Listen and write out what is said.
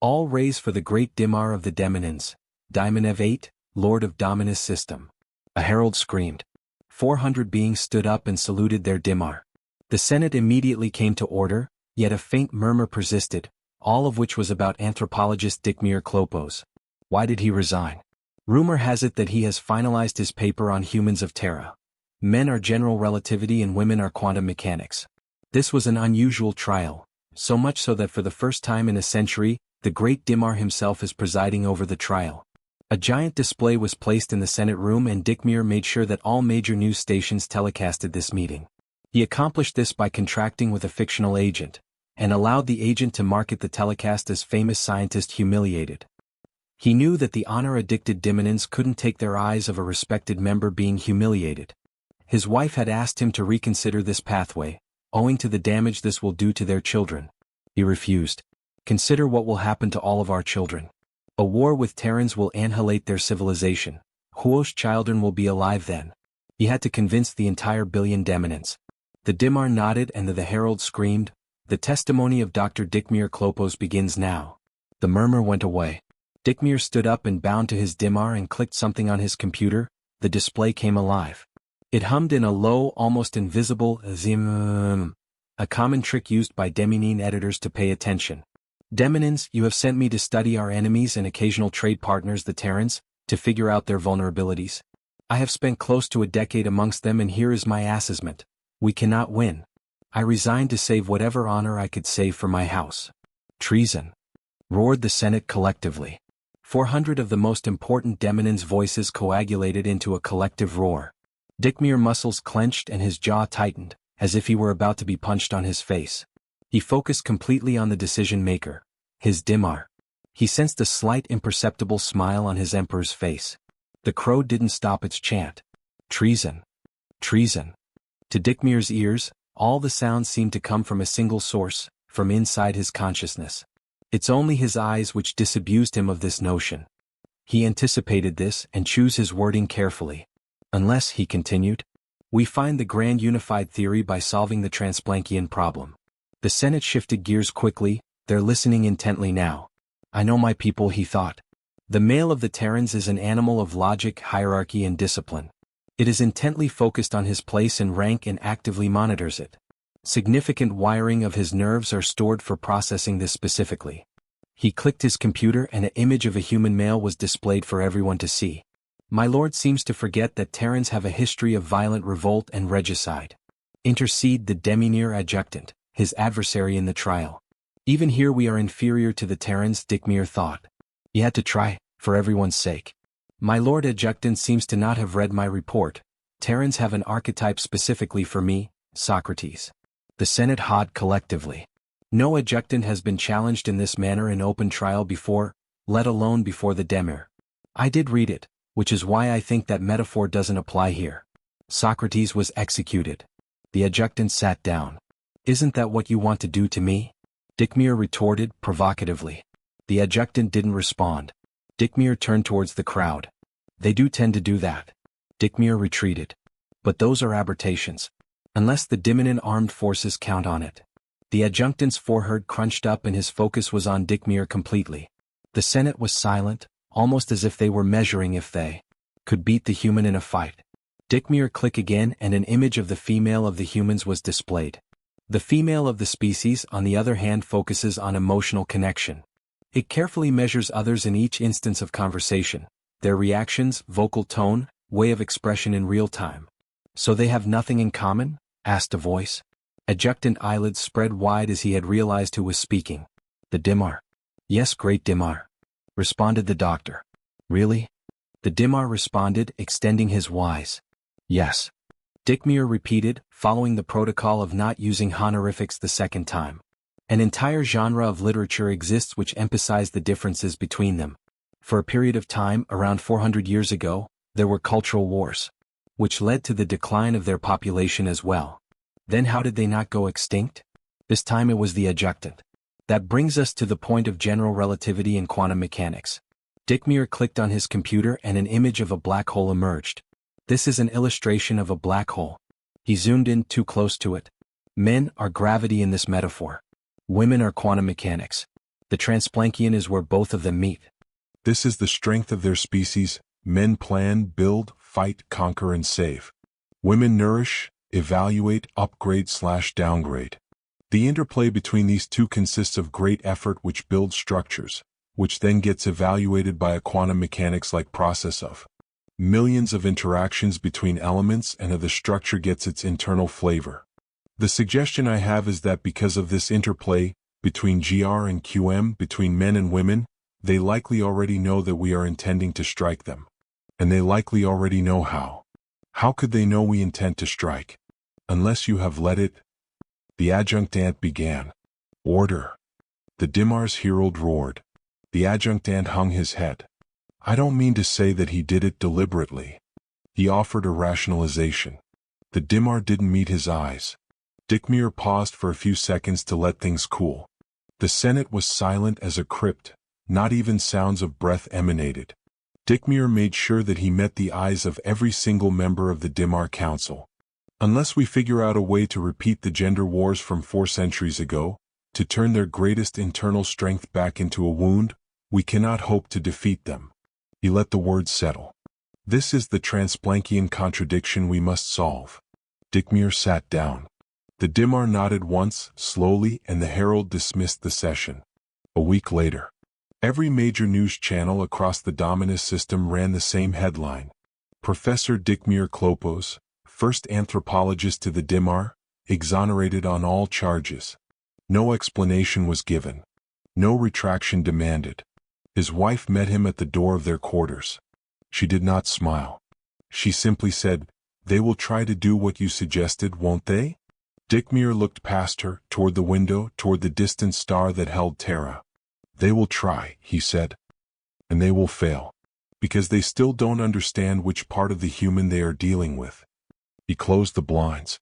All raise for the great Dimar of the Demonins, Dimenev 8, Lord of Dominus System. A herald screamed. 400 beings stood up and saluted their Dimar. The Senate immediately came to order, yet a faint murmur persisted, all of which was about anthropologist Dykmiar Klopos. Why did he resign? Rumor has it that he has finalized his paper on humans of Terra. Men are general relativity and women are quantum mechanics. This was an unusual trial, so much so that for the first time in a century, the great Dimar himself is presiding over the trial. A giant display was placed in the Senate room and Dykmiar made sure that all major news stations telecasted this meeting. He accomplished this by contracting with a fictional agent, and allowed the agent to market the telecast as famous scientist humiliated. He knew that the honor-addicted Dimonins couldn't take their eyes of a respected member being humiliated. His wife had asked him to reconsider this pathway, owing to the damage this will do to their children. He refused. Consider what will happen to all of our children. A war with Terrans will annihilate their civilization. Whose children will be alive then? He had to convince the entire billion Demonins. The Dimar nodded and the herald screamed, "The testimony of Dr. Dykmiar Klopos begins now." The murmur went away. Dykmiar stood up and bowed to his Dimar and clicked something on his computer. The display came alive. It hummed in a low, almost invisible zim, a common trick used by Demonine editors to pay attention. Demonins, you have sent me to study our enemies and occasional trade partners the Terrans, to figure out their vulnerabilities. I have spent close to a decade amongst them and here is my assessment. We cannot win. I resigned to save whatever honor I could save for my house. Treason! Roared the Senate collectively. 400 of the most important Demonins' voices coagulated into a collective roar. Dykmiar's muscles clenched and his jaw tightened, as if he were about to be punched on his face. He focused completely on the decision-maker, his Dimar. He sensed a slight imperceptible smile on his emperor's face. The crow didn't stop its chant. Treason! Treason! To Dykmiar's ears, all the sounds seemed to come from a single source, from inside his consciousness. It's only his eyes which disabused him of this notion. He anticipated this and chose his wording carefully. Unless, he continued, we find the grand unified theory by solving the Transplancian problem. The Senate shifted gears quickly, they're listening intently now. I know my people, he thought. The male of the Terrans is an animal of logic, hierarchy and discipline. It is intently focused on his place and rank and actively monitors it. Significant wiring of his nerves are stored for processing this specifically. He clicked his computer and an image of a human male was displayed for everyone to see. My lord seems to forget that Terrans have a history of violent revolt and regicide. Intercede the Demonir adjutant, his adversary in the trial. Even here we are inferior to the Terrans, Dykmiar thought. He had to try, for everyone's sake. My lord adjutant seems to not have read my report. Terrans have an archetype specifically for me, Socrates. The Senate hawed collectively. No adjutant has been challenged in this manner in open trial before, let alone before the Demir. I did read it, which is why I think that metaphor doesn't apply here. Socrates was executed. The adjutant sat down. Isn't that what you want to do to me? Dykmiar retorted provocatively. The adjutant didn't respond. Dykmiar turned towards the crowd. They do tend to do that. Dykmiar retreated. But those are aberrations. Unless the Dimonin armed forces count on it. The adjutant's forehead crunched up and his focus was on Dykmiar completely. The Senate was silent, almost as if they were measuring if they could beat the human in a fight. Dykmiar clicked again and an image of the female of the humans was displayed. The female of the species, on the other hand, focuses on emotional connection. It carefully measures others in each instance of conversation, their reactions, vocal tone, way of expression in real time. So they have nothing in common? Asked a voice. Adjutant eyelids spread wide as he had realized who was speaking. The Dimar. Yes, great Dimar. Responded the doctor. Really? The Dimar responded, extending his wise. Yes. Dykmiar repeated, following the protocol of not using honorifics the second time. An entire genre of literature exists which emphasizes the differences between them. For a period of time, around 400 years ago, there were cultural wars, which led to the decline of their population as well. Then how did they not go extinct? This time it was the adjutant. That brings us to the point of general relativity and quantum mechanics. Dykmiar clicked on his computer and an image of a black hole emerged. This is an illustration of a black hole. He zoomed in too close to it. Men are gravity in this metaphor. Women are quantum mechanics. The Transplankian is where both of them meet. This is the strength of their species. Men plan, build, fight, conquer, and save. Women nourish, evaluate, upgrade/downgrade. The interplay between these two consists of great effort which builds structures, which then gets evaluated by a quantum mechanics-like process of millions of interactions between elements, and the structure gets its internal flavor. The suggestion I have is that because of this interplay between GR and QM, between men and women, they likely already know that we are intending to strike them. And they likely already know how. How could they know we intend to strike? Unless you have let it. The adjunctant began. Order. The Dimar's herald roared. The adjunctant hung his head. I don't mean to say that he did it deliberately. He offered a rationalization. The Dimar didn't meet his eyes. Dykmiar paused for a few seconds to let things cool. The Senate was silent as a crypt. Not even sounds of breath emanated. Dykmiar made sure that he met the eyes of every single member of the Dimar Council. Unless we figure out a way to repeat the gender wars from 4 centuries ago, to turn their greatest internal strength back into a wound, we cannot hope to defeat them. He let the words settle. This is the Transplankian contradiction we must solve. Dykmiar sat down. The Dimar nodded once, slowly, and the herald dismissed the session. A week later, every major news channel across the Dominus system ran the same headline. Professor Dykmiar Klopos, first anthropologist to the Dimar, exonerated on all charges. No explanation was given. No retraction demanded. His wife met him at the door of their quarters. She did not smile. She simply said, "They will try to do what you suggested, won't they?" Dykmiar looked past her, toward the window, toward the distant star that held Terra. "They will try," he said. "And they will fail. Because they still don't understand which part of the human they are dealing with." He closed the blinds.